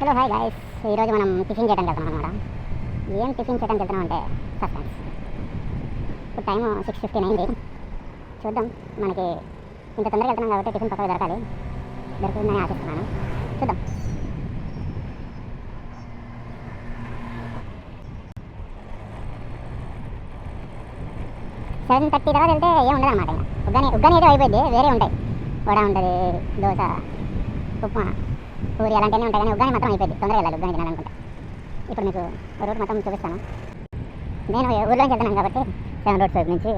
Hello hi guys, ఈరోజు మనం tiffin చేయడానికి వెళ్తున్నాం అనమాట. ఏం టిఫిన్ చేయడానికి వెళ్తున్నాం అంటే సస్పెన్స్. ఇప్పుడు టైం 6:15 అయింది. చూద్దాం, మనకి ఇంత తొందరగా వెళ్తున్నాం కాబట్టి టిఫిన్ పక్కకు దొరకాలి. దొరుకుతుందని ఆశిస్తున్నాను. చూద్దాం. సెవెన్ 30 తర్వాత వెళ్తే ఏం ఉండదు అనమాట. ఇంకా ఉగ్గాని అయితే అయిపోయింది, వేరే ఉంటాయి. వడ ఉంటుంది, దోశ, ఉప్మా, పూరి అలాంటివన్నీ ఉంటాయి. కానీ ఉగ్గాని మాత్రం అయిపోయింది. తొందరగా వెళ్ళాలి ఉగ్గాని తినాలనుకుంటే. ఇప్పుడు మీకు రూట్ మొత్తం చూపిస్తాను. నేను ఊర్లోంచి వెళ్తున్నాను కాబట్టి 7 రోడ్స్ వైపు నుంచి.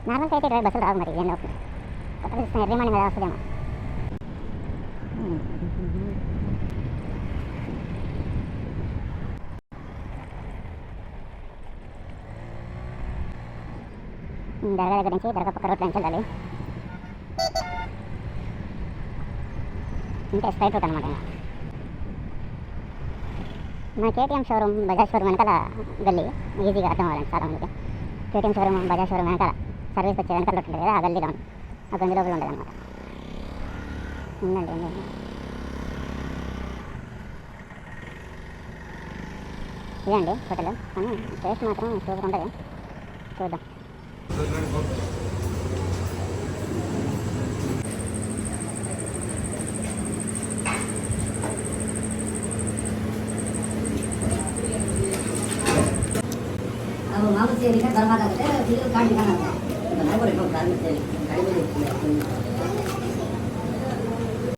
నార్మల్గా అయితే ఇరవై బస్సులు రావు, మరి ఏం అవుతుంది. కొత్తగా చూస్తాను, ఎర్రీ మార్నింగ్ కదా వస్తుందేమో. దర్గా దగ్గర నుంచి దర్గా పక్క రోడ్లో నుంచి వెళ్ళాలి. ఇంకా స్ట్రైట్ రూట్ అనమాట. మా కేటీఎం షోరూమ్, బజాజ్ షోరూమ్ వెనకాల గల్లీ. ఈజీగా అర్థం అవ్వాలండి చాలా మందికి. కేటీఎం షోరూమ్, బజాజ్ షోరూమ్ వెనకాల సర్వీస్ వచ్చే వెనకాల ఉంటుంది కదా, ఆ గల్లీలో ఉంది. ఆ గంజి లోపల ఉండదు అనమాట. ఉందండి. ఇదండి హోటల్. కానీ టేస్ట్ మాత్రం సూపర్ ఉంటుంది. చూద్దాం. मामूल से निकल बर्बाद होते हैं फिर काट निकालना होता है बनाए बोले को काट में गाड़ी में